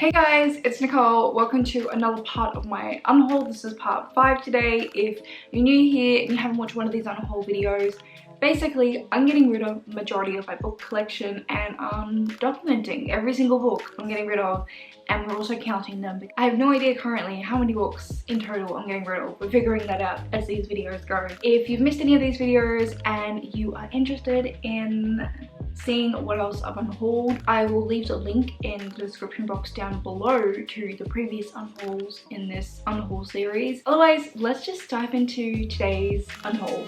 Hey guys, it's Nicole. Welcome to another part of my unhaul. This is part 5 today. If you're new here and you haven't watched one of these unhaul videos, basically I'm getting rid of majority of my book collection and I'm documenting every single book I'm getting rid of, and we're also counting them. I have no idea currently how many books in total I'm getting rid of. We're figuring that out as these videos go. If you've missed any of these videos and you are interested in seeing what else I've unhauled, I will leave the link in the description box down below to the previous unhauls in this unhaul series. Otherwise, let's just dive into today's unhaul.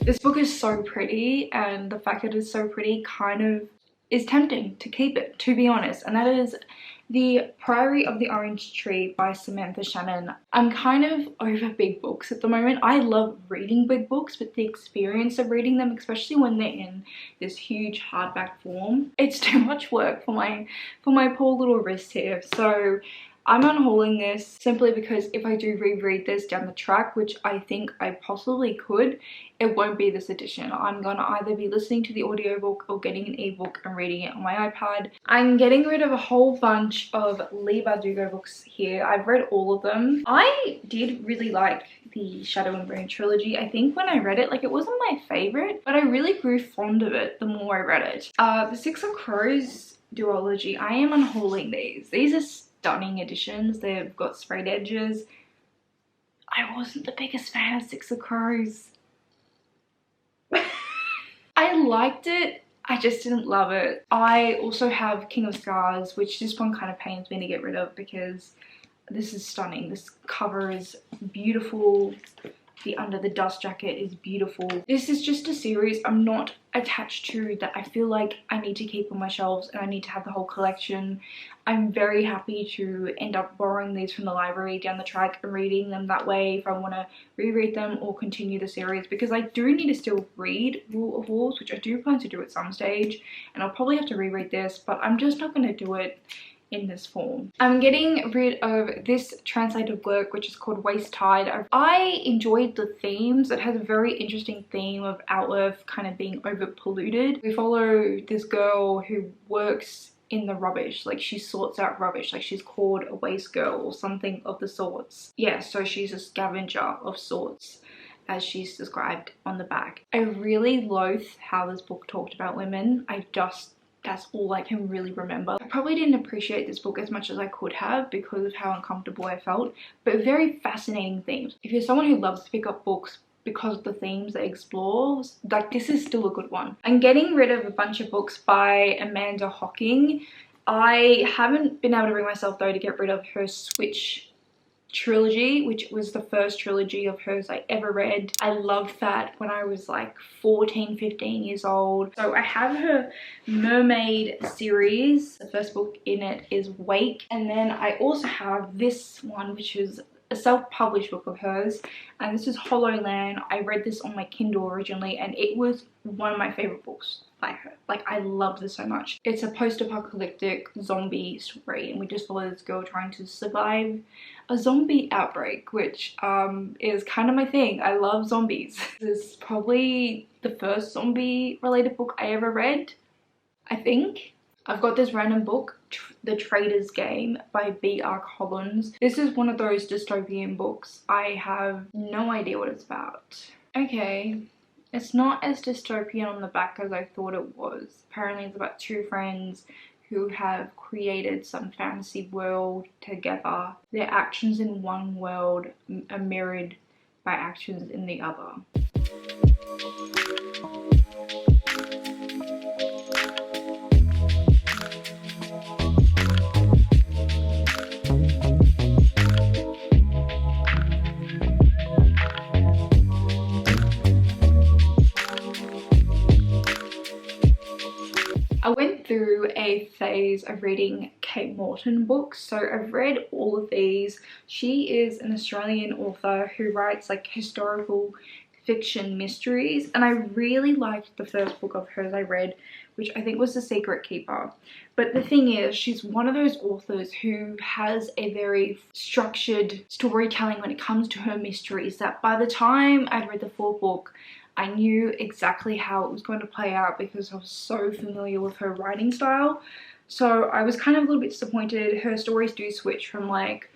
This book is so pretty, and the fact that it's so pretty kind of is tempting to keep it, to be honest, and that is The Priory of the Orange Tree by Samantha Shannon. I'm kind of over big books at the moment. I love reading big books, but the experience of reading them, especially when they're in this huge hardback form, it's too much work for my poor little wrist here. So I'm unhauling this simply because if I do reread this down the track, which I think I possibly could, it won't be this edition. I'm gonna either be listening to the audiobook or getting an ebook and reading it on my iPad. I'm getting rid of a whole bunch of Leigh Bardugo books here. I've read all of them. I did really like the Shadow and Bone trilogy. I think when I read it, like, it wasn't my favorite, but I really grew fond of it the more I read it. The Six of Crows duology, I am unhauling these. These are stunning editions. They've got sprayed edges. I wasn't the biggest fan of Six of Crows. I liked it, I just didn't love it. I also have King of Scars, which this one kind of pains me to get rid of because this is stunning. This cover is beautiful. The Under the Dust jacket is beautiful. This is just a series I'm not attached to, that I feel like I need to keep on my shelves and I need to have the whole collection. I'm very happy to end up borrowing these from the library down the track and reading them that way if I want to reread them or continue the series, because I do need to still read Rule of Wolves, which I do plan to do at some stage, and I'll probably have to reread this, but I'm just not going to do it in this form. I'm getting rid of this translated work, which is called Waste Tide. I enjoyed the themes. It has a very interesting theme of our Earth kind of being over polluted. We follow this girl who works in the rubbish, like she sorts out rubbish, like she's called a waste girl or something of the sorts. Yeah, so she's a scavenger of sorts, as she's described on the back. I really loathe how this book talked about women. That's all I can really remember. I probably didn't appreciate this book as much as I could have because of how uncomfortable I felt, but very fascinating themes. If you're someone who loves to pick up books because of the themes they explore, like, this is still a good one. I'm getting rid of a bunch of books by Amanda Hocking. I haven't been able to bring myself though to get rid of her Switch trilogy, which was the first trilogy of hers I ever read. I loved that when I was like 14-15 years old. So I have her Mermaid series. The first book in it is Wake, and then I also have this one, which is a self-published book of hers, and this is Hollow Land. I read this on my Kindle originally and it was one of my favorite books by her. Like, I love this so much. It's a post-apocalyptic zombie story, and we just follow this girl trying to survive a zombie outbreak, which is kind of my thing. I love zombies. This is probably the first zombie related book I ever read, I think. I've got this random book, The Trader's Game by B.R. Collins. This is one of those dystopian books. I have no idea what it's about. Okay. It's not as dystopian on the back as I thought it was. Apparently it's about two friends who have created some fantasy world together. Their actions in one world are mirrored by actions in the other. I went through a phase of reading Kate Morton books, so I've read all of these. She is an Australian author who writes like historical fiction mysteries, and I really liked the first book of hers I read, which I think was The Secret Keeper. But the thing is, she's one of those authors who has a very structured storytelling when it comes to her mysteries, that by the time I'd read the fourth book, I knew exactly how it was going to play out because I was so familiar with her writing style. So I was kind of a little bit disappointed. Her stories do switch from like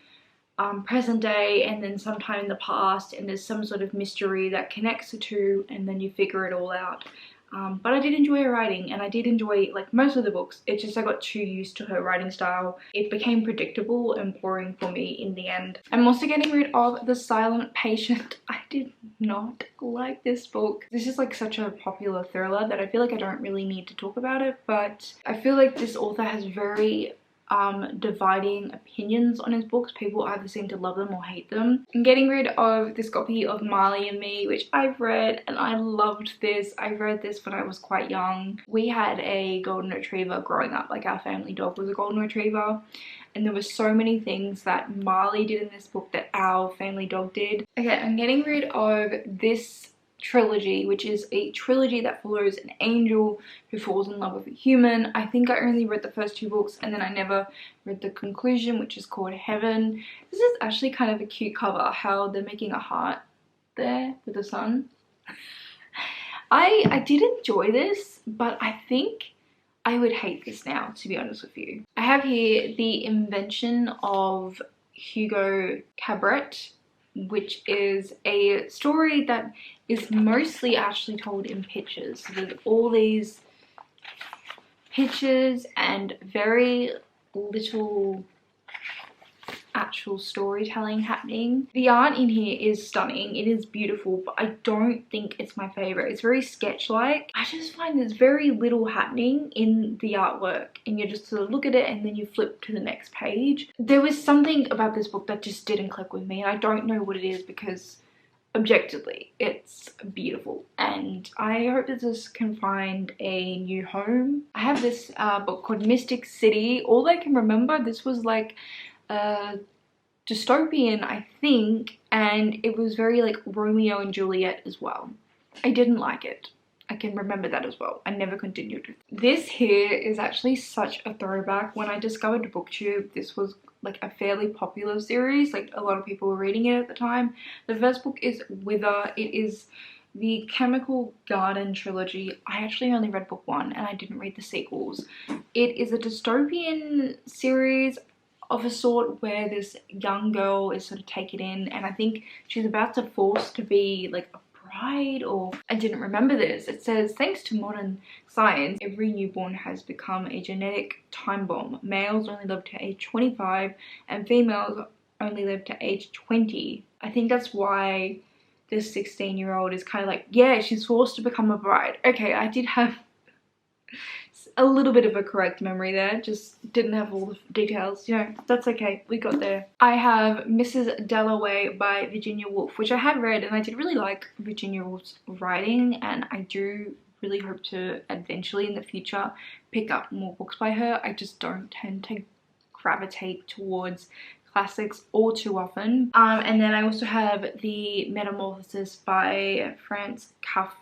present day and then sometime in the past, and there's some sort of mystery that connects the two, and then you figure it all out. But I did enjoy her writing, and I did enjoy like most of the books. It's just I got too used to her writing style. It became predictable and boring for me in the end. I'm also getting rid of The Silent Patient. I did not like this book. This is like such a popular thriller that I feel like I don't really need to talk about it, but I feel like this author has very dividing opinions on his books. People either seem to love them or hate them. I'm getting rid of this copy of Marley and Me, which I've read and I loved this. I read this when I was quite young. We had a golden retriever growing up, like our family dog was a golden retriever, and there were so many things that Marley did in this book that our family dog did. Okay, I'm getting rid of this trilogy, which is a trilogy that follows an angel who falls in love with a human. I think I only read the first two books and then I never read the conclusion, which is called Heaven. This is actually kind of a cute cover, how they're making a heart there with the sun. I did enjoy this, but I think I would hate this now, to be honest with you. I have here The Invention of Hugo Cabret, which is a story that is mostly actually told in pictures. So there's all these pictures and very little actual storytelling happening. The art in here is stunning, it is beautiful, but I don't think it's my favorite. It's very sketch-like. I just find there's very little happening in the artwork, and you just sort of look at it and then you flip to the next page. There was something about this book that just didn't click with me, and I don't know what it is because objectively it's beautiful, and I hope that this can find a new home. I have this book called Mystic City. All I can remember, this was like dystopian, I think, and it was very like Romeo and Juliet as well. I didn't like it. I can remember that as well. I never continued. This here is actually such a throwback. When I discovered BookTube, this was like a fairly popular series, like a lot of people were reading it at the time. The first book is Wither. It is the Chemical Garden trilogy. I actually only read book one and I didn't read the sequels. It is a dystopian series of a sort where this young girl is sort of taken in, and I think she's about to force to be like a bride, or I didn't remember this. It says, thanks to modern science, every newborn has become a genetic time bomb. Males only live to age 25 and females only live to age 20. I think that's why this 16-year-old is kind of like, yeah, she's forced to become a bride. Okay, I did have a little bit of a correct memory there, just didn't have all the details. You know, that's okay, we got there. I have Mrs. Dalloway by Virginia Woolf, which I had read, and I did really like Virginia Woolf's writing, and I do really hope to eventually in the future pick up more books by her. I just don't tend to gravitate towards classics all too often. And then I also have The Metamorphosis by Franz Kafka,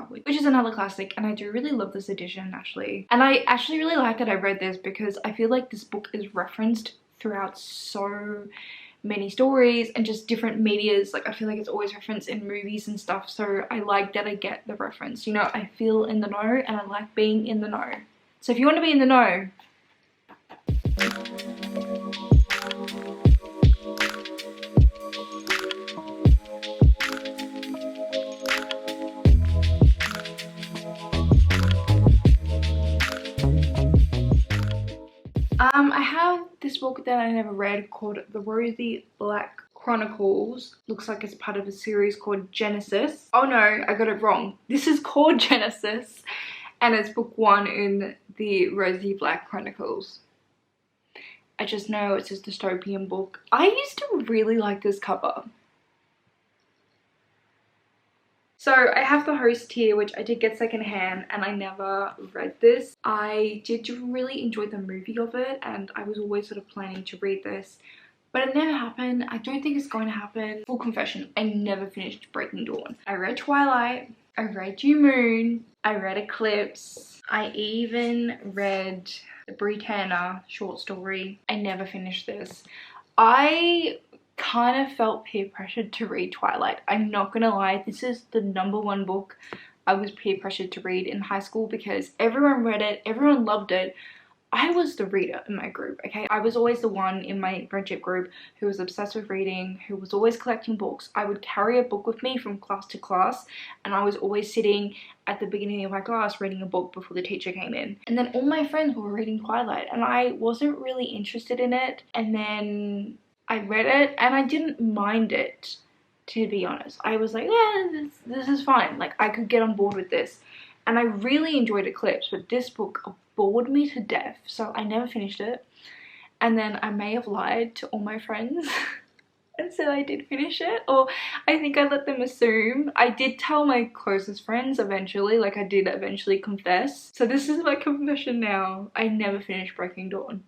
which is another classic, and I do really love this edition actually. And I actually really like that I read this because I feel like this book is referenced throughout so many stories and just different medias. Like I feel like it's always referenced in movies and stuff, so I like that I get the reference. You know, I feel in the know and I like being in the know. So if you want to be in the know, I have this book that I never read called The Rosy Black Chronicles. Looks like it's part of a series called Genesis. Oh no, I got it wrong. This is called Genesis and it's book one in the Rosy Black Chronicles. I just know it's a dystopian book. I used to really like this cover. So I have The Host here, which I did get secondhand, and I never read this. I did really enjoy the movie of it, and I was always sort of planning to read this, but it never happened. I don't think it's going to happen. Full confession, I never finished Breaking Dawn. I read Twilight, I read New Moon, I read Eclipse, I even read the Britannia short story. I never finished this. I kind of felt peer pressured to read Twilight. I'm not gonna lie, this is the #1 book I was peer pressured to read in high school because everyone read it, everyone loved it. I was the reader in my group, okay? I was always the one in my friendship group who was obsessed with reading, who was always collecting books. I would carry a book with me from class to class, and I was always sitting at the beginning of my class reading a book before the teacher came in. And then all my friends were reading Twilight, and I wasn't really interested in it. And then I read it, and I didn't mind it, to be honest. I was like, yeah, this is fine. Like, I could get on board with this. And I really enjoyed Eclipse, but this book bored me to death, so I never finished it. And then I may have lied to all my friends and said I did finish it, or I think I let them assume. I did tell my closest friends eventually, like I did eventually confess. So this is my confession now. I never finished Breaking Dawn.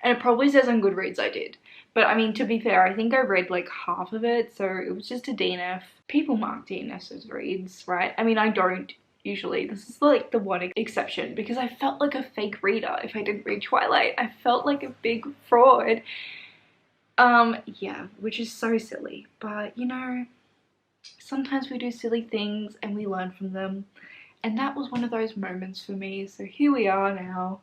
And it probably says on Goodreads I did. But I mean, to be fair, I think I read like half of it, so it was just a DNF. People mark DNFs as reads, right? I mean, I don't usually. This is like the one exception because I felt like a fake reader if I didn't read Twilight. I felt like a big fraud. Yeah, which is so silly. But, you know, sometimes we do silly things and we learn from them. And that was one of those moments for me. So here we are now.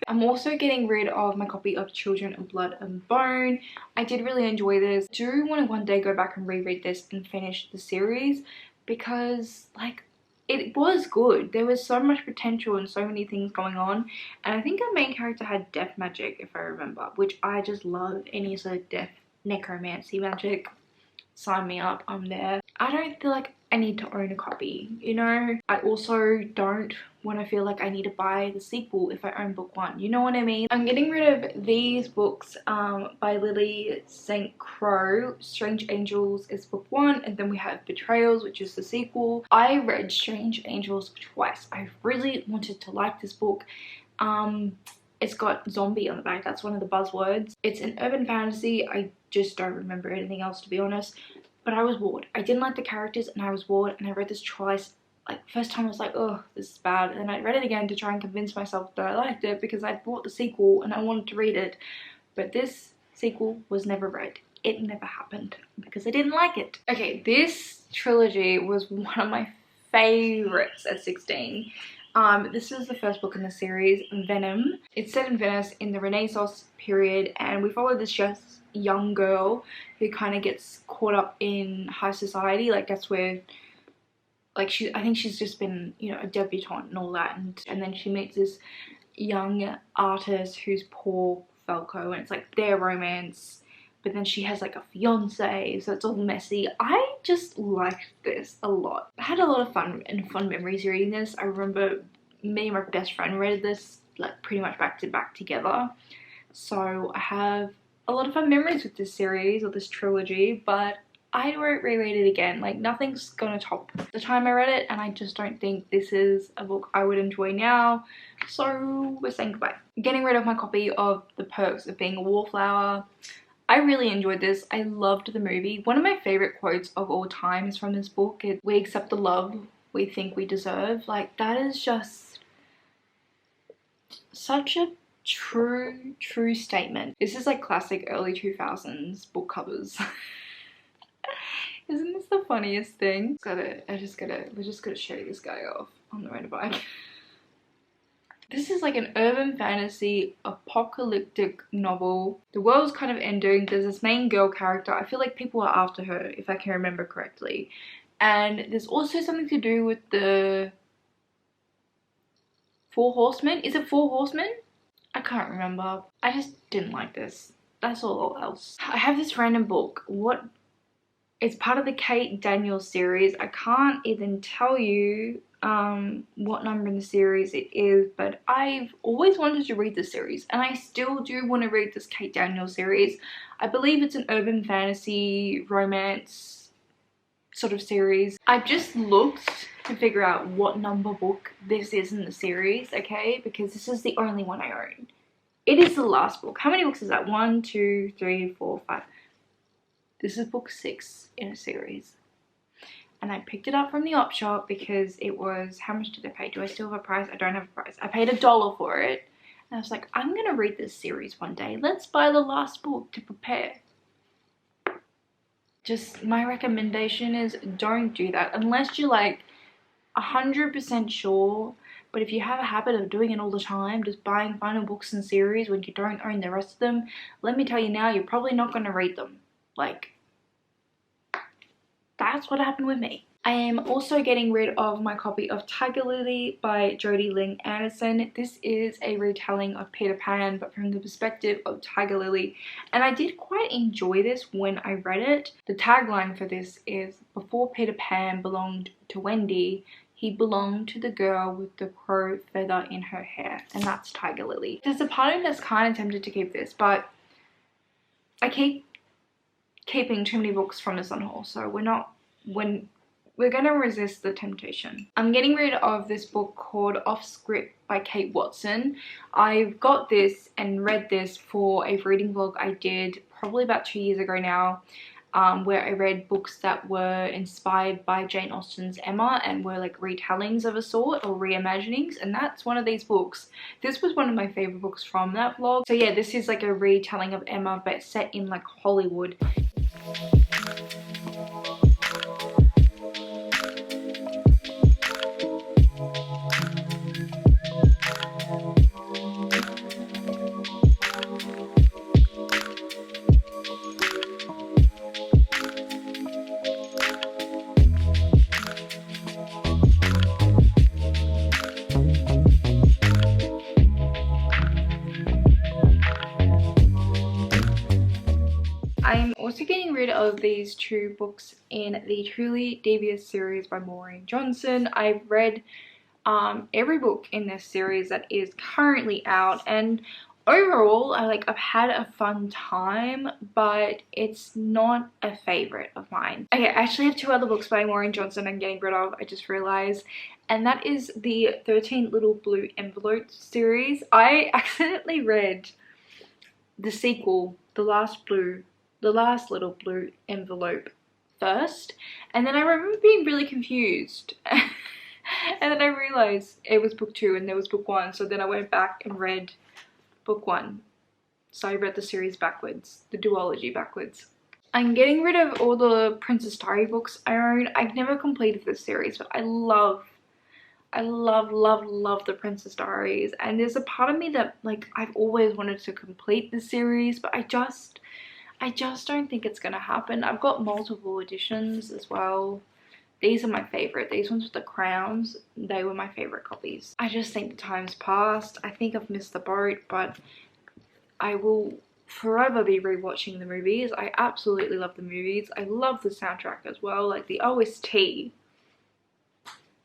I'm also getting rid of my copy of Children of Blood and Bone. I did really enjoy this. I do want to one day go back and reread this and finish the series because, like, it was good. There was so much potential and so many things going on. And I think our main character had death magic, if I remember, which I just love. Any sort of death necromancy magic. Sign me up, I'm there. I don't feel like I need to own a copy, you know? I also don't want to feel like I need to buy the sequel if I own book 1, you know what I mean? I'm getting rid of these books by Lily St. Crow. Strange Angels is book 1, and then we have Betrayals, which is the sequel. I read Strange Angels twice. I really wanted to like this book. It's got zombie on the back, that's one of the buzzwords. It's an urban fantasy. I just don't remember anything else, to be honest. But I was bored. I didn't like the characters and I was bored, and I read this twice. Like, first time I was like, oh, this is bad. And then I read it again to try and convince myself that I liked it because I bought the sequel and I wanted to read it. But this sequel was never read. It never happened because I didn't like it. Okay, this trilogy was one of my favorites at 16. This is the first book in the series, Venom. It's set in Venice in the Renaissance period, and we follow this just young girl who kind of gets caught up in high society. Like, that's where, like, I think she's just been, you know, a debutante and all that, and then she meets this young artist who's Paul Falco, and it's like their romance. But then she has like a fiance, so it's all messy. I just liked this a lot. I had a lot of fun and fun memories reading this. I remember me and my best friend read this like pretty much back to back together. So I have a lot of fun memories with this series or this trilogy, but I won't reread it again. Like, nothing's gonna top the time I read it, and I just don't think this is a book I would enjoy now. So we're saying goodbye. Getting rid of my copy of The Perks of Being a Wallflower. I really enjoyed this. I loved the movie. One of my favorite quotes of all time is from this book. We accept the love we think we deserve. Like, that is just such a true statement. This is like classic early 2000s book covers. Isn't this the funniest thing? We're just gonna show this guy off on the motorbike. This is like an urban fantasy apocalyptic novel. The world's kind of ending. There's this main girl character. I feel like people are after her, if I can remember correctly. And there's also something to do with the 4 Horsemen. Is it 4 Horsemen? I can't remember. I just didn't like this. That's all else. I have this random book. It's part of the Kate Daniels series. I can't even tell you what number in the series it is, but I've always wanted to read this series, and I still do want to read this Kate Daniels series. I believe it's an urban fantasy romance sort of series. I've just looked to figure out what number book this is in the series, okay, because this is the only one I own. It is the last book. How many books is that? 1, 2, 3, 4, 5. This is book 6 in a series. and I picked it up from the op shop because it was, how much did I pay? Do I still have a price? I don't have a price. I paid $1 for it. And I was like, I'm gonna read this series one day. Let's buy the last book to prepare. Just my recommendation is don't do that unless you're like 100% sure. But if you have a habit of doing it all the time, just buying final books and series when you don't own the rest of them, let me tell you now, you're probably not going to read them. Like, that's what happened with me. I am also getting rid of my copy of Tiger Lily by Jodi Ling Anderson. This is a retelling of Peter Pan, but from the perspective of Tiger Lily. And I did quite enjoy this when I read it. The tagline for this is, before Peter Pan belonged to Wendy, he belonged to the girl with the crow feather in her hair. And that's Tiger Lily. There's a part of me that's kind of tempted to keep this, but I keep keeping too many books from this unhaul, so we're gonna resist the temptation. I'm getting rid of this book called Off Script by Kate Watson. I've got this and read this for a reading vlog I did probably about 2 years ago now, where I read books that were inspired by Jane Austen's Emma and were like retellings of a sort or reimaginings, and that's one of these books. This was one of my favorite books from that vlog. So yeah, this is like a retelling of Emma but set in like Hollywood. I'm also getting rid of these 2 books in the Truly Devious series by Morton Johnson. I've read every book in this series that is currently out, and overall I've had a fun time, but it's not a favorite of mine. Okay, I actually have 2 other books by Morton Johnson I'm getting rid of, I just realized, and that is the 13 Little Blue Envelopes series. I accidentally read the sequel, The Last Little Blue Envelope first, and then I remember being really confused. And then I realized it was book 2 and there was book 1, so then I went back and read book 1. So I read the series backwards, the duology backwards. I'm getting rid of all the Princess Diary books I own. I've never completed this series, but I love the Princess Diaries, and there's a part of me that like I've always wanted to complete the series, but I just don't think it's gonna happen. I've got multiple editions as well. These are my favorite. These ones with the crowns, they were my favorite copies. I just think the time's passed. I think I've missed the boat, but I will forever be rewatching the movies. I absolutely love the movies. I love the soundtrack as well. Like the OST,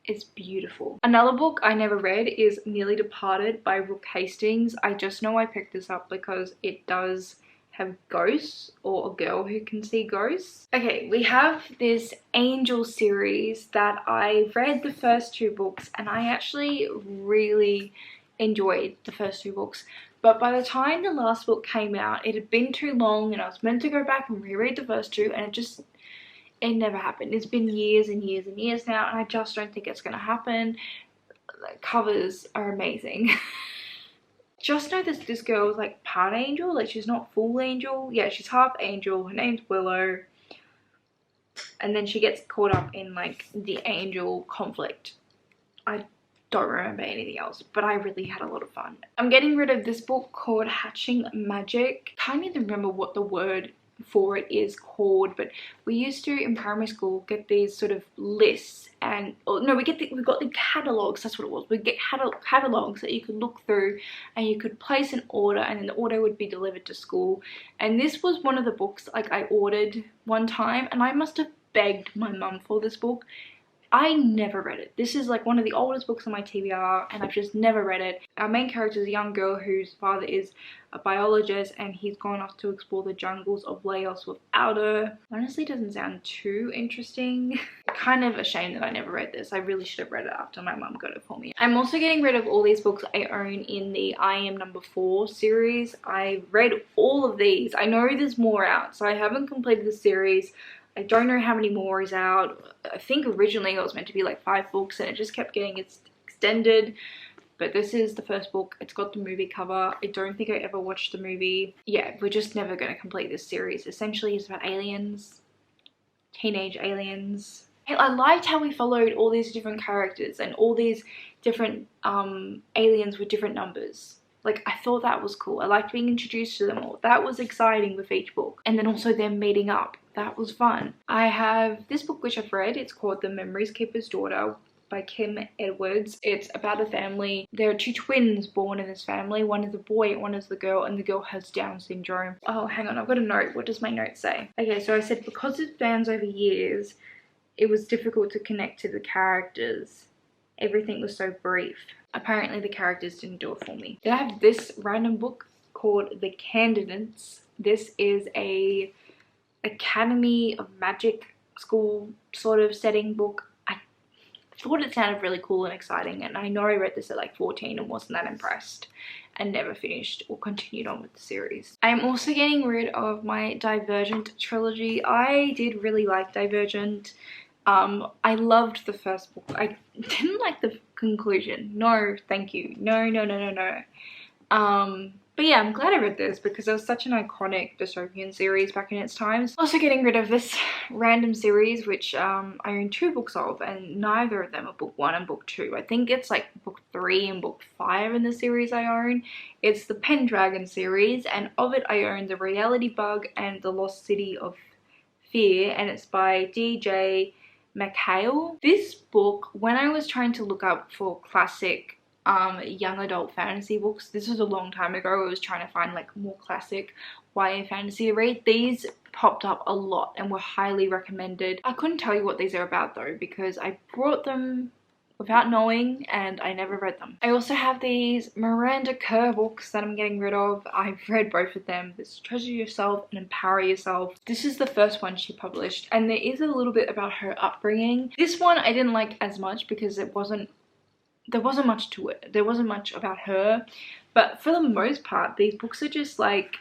it's beautiful. Another book I never read is Nearly Departed by Brooke Hastings. I just know I picked this up because it does have ghosts, or a girl who can see ghosts. Okay, we have this Angel series that I read the first 2 books, and I actually really enjoyed the first 2 books. But by the time the last book came out, it had been too long and I was meant to go back and reread the first 2, and it never happened. It's been years and years and years now, and I just don't think it's gonna happen. The covers are amazing. Just know this girl is like part angel, like she's not full angel. Yeah, she's half angel. Her name's Willow. And then she gets caught up in like the angel conflict. I don't remember anything else, but I really had a lot of fun. I'm getting rid of this book called Hatching Magic. Can't even remember what the word for it is called, but we used to in primary school get these sort of lists, and we got the catalogs. That's what it was. We get catalogs that you could look through and you could place an order, and then the order would be delivered to school. And this was one of the books like I ordered one time, and I must have begged my mum for this book. I never read it. This is like one of the oldest books on my TBR, and I've just never read it. Our main character is a young girl whose father is a biologist, and he's gone off to explore the jungles of Laos without her. Honestly, doesn't sound too interesting. Kind of ashamed that I never read this. I really should have read it after my mum got it for me. I'm also getting rid of all these books I own in the I Am Number 4 series. I read all of these. I know there's more out, so I haven't completed the series. I don't know how many more is out. I think originally it was meant to be like 5 books and it just kept getting extended. But this is the first book. It's got the movie cover. I don't think I ever watched the movie. Yeah, we're just never going to complete this series. Essentially, it's about aliens. Teenage aliens. I liked how we followed all these different characters and all these different aliens with different numbers. Like, I thought that was cool. I liked being introduced to them all. That was exciting with each book. And then also them meeting up. That was fun. I have this book which I've read. It's called The Memories Keeper's Daughter by Kim Edwards. It's about a family. There are 2 twins born in this family. One is a boy, one is the girl, and the girl has Down syndrome. Oh, hang on, I've got a note. What does my note say? Okay, so I said because it spans over years, it was difficult to connect to the characters. Everything was so brief. Apparently the characters didn't do it for me. Then I have this random book called The Candidates. This is a Academy of Magic school sort of setting book. Thought it sounded really cool and exciting, and I know I read this at like 14 and wasn't that impressed and never finished or continued on with the series. I'm also getting rid of my Divergent trilogy. I did really like Divergent. I loved the first book. I didn't like the conclusion. No, thank you. No. But yeah, I'm glad I read this because it was such an iconic dystopian series back in its times. Also getting rid of this random series which I own 2 books of, and neither of them are book 1 and book 2. I think it's like book 3 and book 5 in the series I own. It's the Pendragon series, and of it I own The Reality Bug and The Lost City of Fear, and it's by DJ McHale. This book, when I was trying to look up for classic young adult fantasy books, this was a long time ago. I was trying to find like more classic YA fantasy to read. These popped up a lot and were highly recommended. I couldn't tell you what these are about though because I bought them without knowing and I never read them. I also have these Miranda Kerr books that I'm getting rid of. I've read both of them. There's Treasure Yourself and Empower Yourself. This is the first one she published, and there is a little bit about her upbringing. This one I didn't like as much because there wasn't much to it. There wasn't much about her, but for the most part these books are just like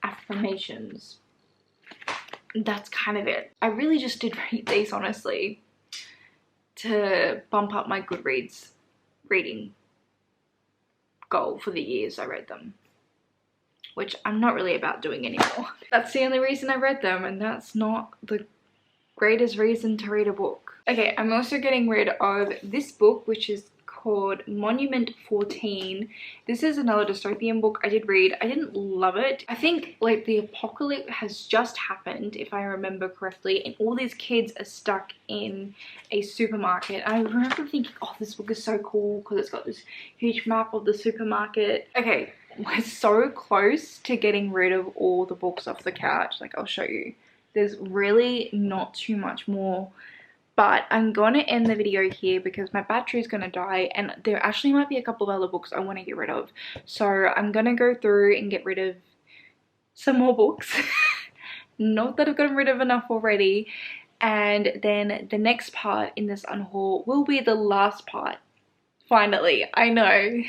affirmations. That's kind of it. I really just did read these honestly to bump up my Goodreads reading goal for the years I read them, which I'm not really about doing anymore. That's the only reason I read them, and that's not the greatest reason to read a book. Okay, I'm also getting rid of this book which is called Monument 14. This is another dystopian book I did read. I didn't love it. I think like the apocalypse has just happened, if I remember correctly, and all these kids are stuck in a supermarket. I remember thinking, oh, this book is so cool because it's got this huge map of the supermarket. Okay, we're so close to getting rid of all the books off the couch. Like, I'll show you. There's really not too much more. But I'm going to end the video here because my battery is going to die, and there actually might be a couple of other books I want to get rid of. So I'm going to go through and get rid of some more books. Not that I've gotten rid of enough already. And then the next part in this unhaul will be the last part. Finally, I know.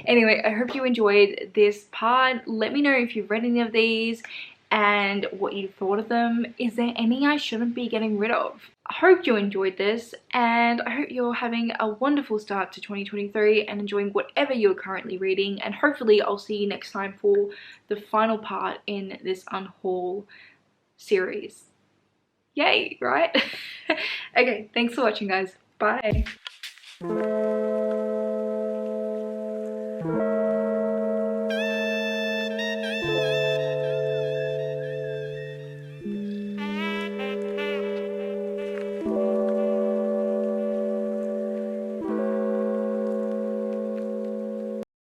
Anyway, I hope you enjoyed this part. Let me know if you've read any of these and what you thought of them. Is there any I shouldn't be getting rid of? I hope you enjoyed this, and I hope you're having a wonderful start to 2023 and enjoying whatever you're currently reading, and hopefully I'll see you next time for the final part in this unhaul series. Yay, right? Okay, thanks for watching guys. Bye.